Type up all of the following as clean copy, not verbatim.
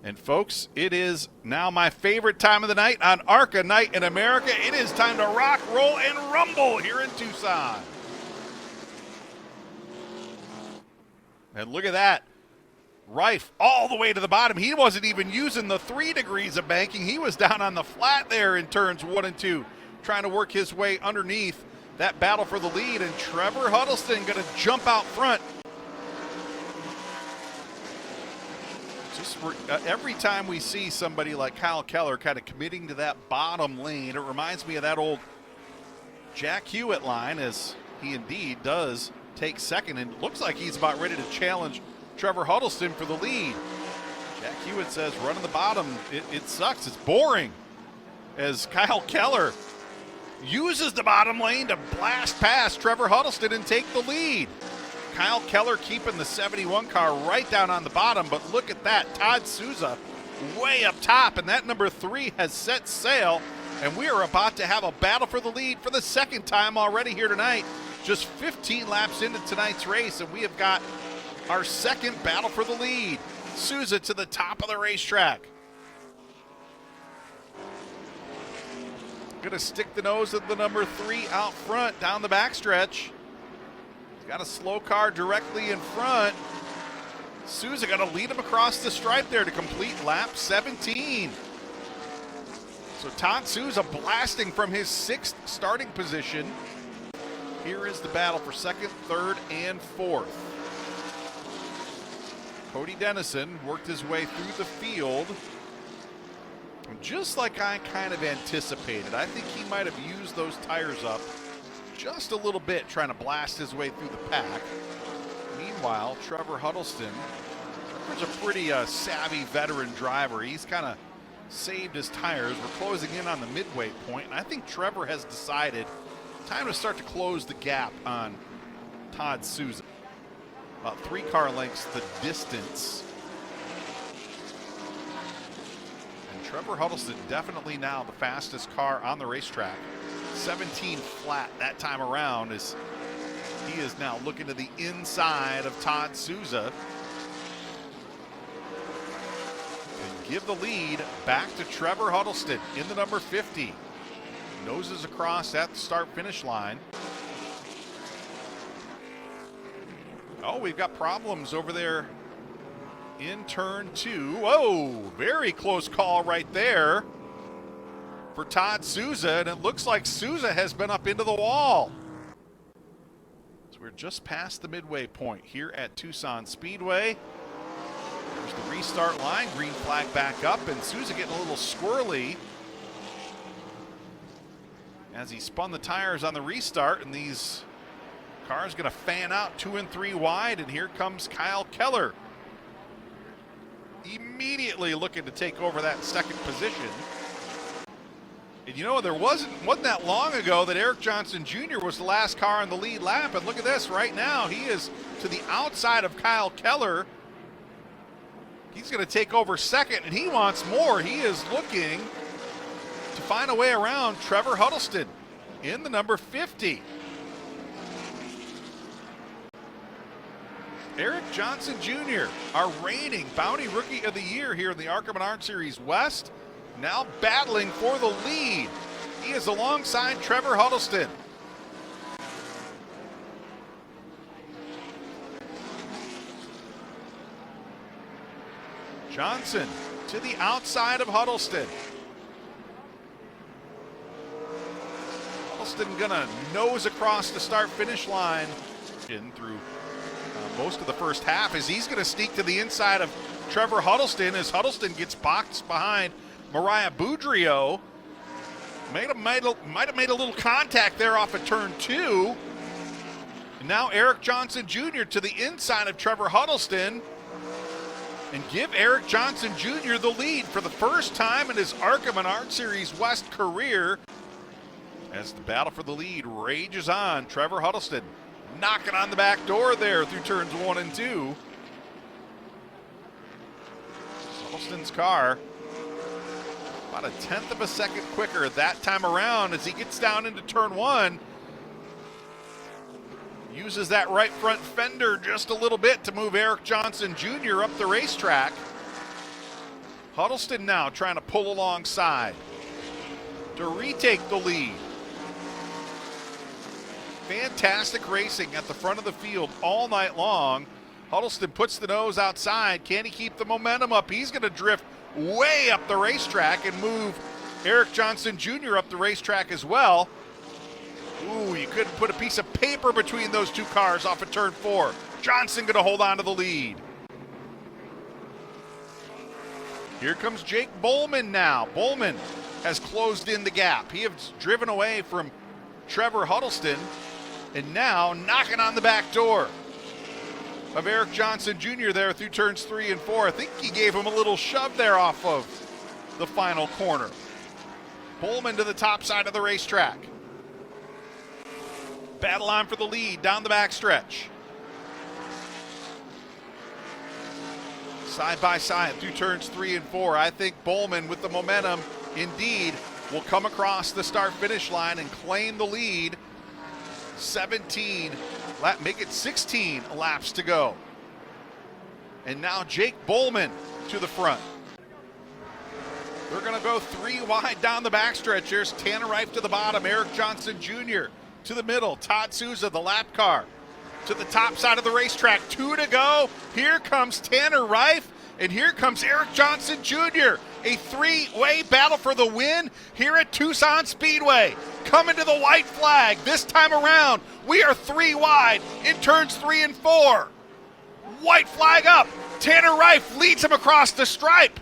And folks, it is now my favorite time of the night on ARCA Night in America. It is time to rock, roll, and rumble here in Tucson. And look at that. Rife all the way to the bottom. He wasn't even using the 3 degrees of banking. He was down on the flat there in turns 1 and 2, trying to work his way underneath that battle for the lead. And Trevor Huddleston going to jump out front. Just every time we see somebody like Kyle Keller kind of committing to that bottom lane, it reminds me of that old Jack Hewitt line, as he indeed does take second and looks like he's about ready to challenge Trevor Huddleston for the lead. Jack Hewitt says running the bottom, it sucks, it's boring, as Kyle Keller uses the bottom lane to blast past Trevor Huddleston and take the lead. Kyle Keller keeping the 71 car right down on the bottom, but look at that. Todd Souza way up top, and that number 3 has set sail, and we are about to have a battle for the lead for the second time already here tonight. Just 15 laps into tonight's race, and we have got our second battle for the lead. Souza to the top of the racetrack. Gonna stick the nose of the number 3 out front down the backstretch. Got a slow car directly in front. Souza got to lead him across the stripe there to complete lap 17. So Todd Souza blasting from his 6th starting position. Here is the battle for 2nd, 3rd, and 4th. Cody Dennison worked his way through the field. Just like I kind of anticipated, I think he might have used those tires up just a little bit, trying to blast his way through the pack. Meanwhile, Trevor Huddleston, Trevor's a pretty savvy veteran driver. He's kind of saved his tires. We're closing in on the midway point, and I think Trevor has decided time to start to close the gap on Todd Souza. About 3 car lengths the distance. And Trevor Huddleston definitely now the fastest car on the racetrack. 17 flat that time around, as he is now looking to the inside of Todd Souza and give the lead back to Trevor Huddleston in the number 50. Noses across at the start-finish line. Oh, we've got problems over there in turn 2. Whoa, very close call right there for Todd Souza, and it looks like Souza has been up into the wall. So we're just past the midway point here at Tucson Speedway. There's the restart line, green flag back up, and Souza getting a little squirrely as he spun the tires on the restart, and these cars gonna fan out 2 and 3 wide, and here comes Kyle Keller. Immediately looking to take over that 2nd position. And you know, there wasn't that long ago that Eric Johnson Jr. was the last car on the lead lap, and look at this right now. He is to the outside of Kyle Keller. He's going to take over 2nd, and he wants more. He is looking to find a way around Trevor Huddleston in the number 50. Eric Johnson Jr., our reigning Bounty Rookie of the Year here in the ARCA Menards Series West, now battling for the lead. He is alongside Trevor Huddleston. Johnson to the outside of Huddleston. Huddleston gonna nose across the start-finish line in through most of the first half, as he's gonna sneak to the inside of Trevor Huddleston, as Huddleston gets boxed behind Mariah Boudreau. Might have made a little contact there off of turn 2. And now Eric Johnson Jr. to the inside of Trevor Huddleston, and give Eric Johnson Jr. the lead for the first time in his ARCA Menards Series West career. As the battle for the lead rages on, Trevor Huddleston knocking on the back door there through turns 1 and 2. Huddleston's car about a 1/10 of a second quicker that time around as he gets down into turn 1. Uses that right front fender just a little bit to move Eric Johnson Jr. up the racetrack. Huddleston now trying to pull alongside to retake the lead. Fantastic racing at the front of the field all night long. Huddleston puts the nose outside. Can he keep the momentum up? He's going to drift way up the racetrack and move Eric Johnson Jr. up the racetrack as well. Ooh, you couldn't put a piece of paper between those two cars off of turn 4. Johnson going to hold on to the lead. Here comes Jake Bowman now. Bowman has closed in the gap. He has driven away from Trevor Huddleston and now knocking on the back door of Eric Johnson Jr. there through turns 3 and 4. I think he gave him a little shove there off of the final corner. Bowman to the top side of the racetrack. Battle on for the lead down the backstretch. Side by side through turns 3 and 4. I think Bowman with the momentum indeed will come across the start-finish line and claim the lead. make it 16 laps to go. And now Jake Bowman to the front. They're going to go 3 wide down the backstretch. Here's Tanner Reif to the bottom, Eric Johnson Jr. to the middle, Todd Souza, the lap car, to the top side of the racetrack. 2 to go. Here comes Tanner Reif, and here comes Eric Johnson Jr. A 3-way battle for the win here at Tucson Speedway. Coming to the white flag. This time around, we are 3 wide in turns 3 and 4. White flag up. Tanner Reif leads him across the stripe.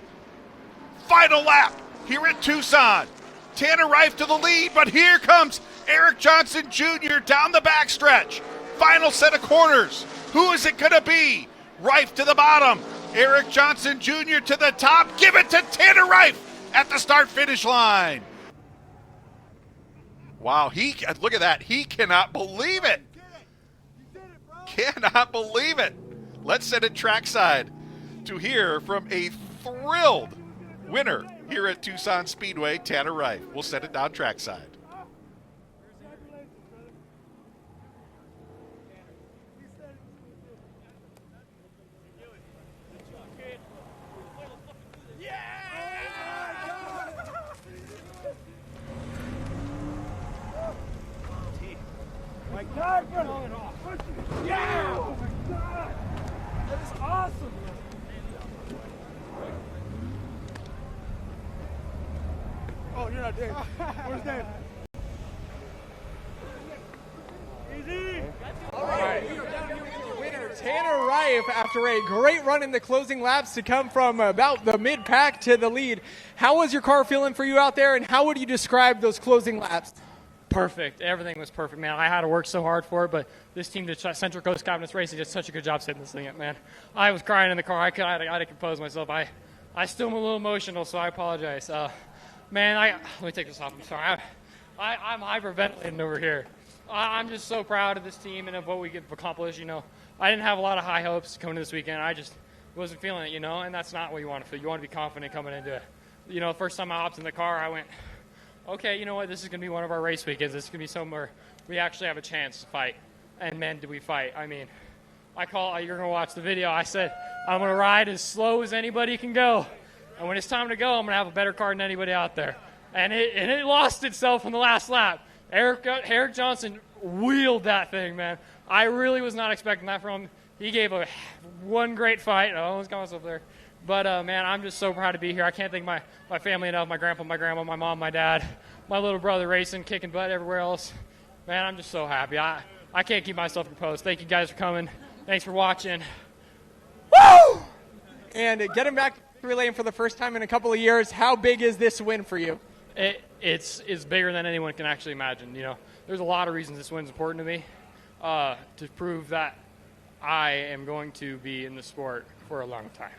Final lap here at Tucson. Tanner Reif to the lead, but here comes Eric Johnson Jr. down the backstretch. Final set of corners. Who is it going to be? Reif to the bottom. Eric Johnson Jr. to the top. Give it to Tanner Reif at the start-finish line. Wow, look at that. He cannot believe it. Cannot believe it. Let's send it trackside to hear from a thrilled winner here at Tucson Speedway, Tanner Reif. We'll send it down trackside. My God, yeah! Oh my God! That is awesome! Oh, you're not Dave. Where's Dave? Easy! All right, we are down here with the winner, Tanner Reif, after a great run in the closing laps to come from about the mid-pack to the lead. How was your car feeling for you out there, and how would you describe those closing laps? Perfect. Everything was perfect, man. I had to work so hard for it, but this team, the Central Coast Confidence Racing, did such a good job setting this thing up, man. I was crying in the car. I had to compose myself. I still am a little emotional, so I apologize. Man, let me take this off. I'm sorry. I'm hyperventilating over here. I'm just so proud of this team and of what we have accomplished. You know, I didn't have a lot of high hopes coming to this weekend. I just wasn't feeling it, you know, and that's not what you want to feel. You want to be confident coming into it. You know, the first time I hopped in the car, I went, okay, you know what, this is going to be one of our race weekends. This is going to be somewhere we actually have a chance to fight. And, man, did we fight. I mean, you're going to watch the video. I said, I'm going to ride as slow as anybody can go. And when it's time to go, I'm going to have a better car than anybody out there. And it lost itself in the last lap. Eric Johnson wheeled that thing, man. I really was not expecting that from him. He gave one great fight. I almost got myself there. But, man, I'm just so proud to be here. I can't thank my family enough, my grandpa, my grandma, my mom, my dad, my little brother racing, kicking butt everywhere else. Man, I'm just so happy. I can't keep myself composed. Thank you guys for coming. Thanks for watching. Woo! And getting back to relaying for the first time in a couple of years, how big is this win for you? It's bigger than anyone can actually imagine. You know, there's a lot of reasons this win's important to me, to prove that I am going to be in the sport for a long time.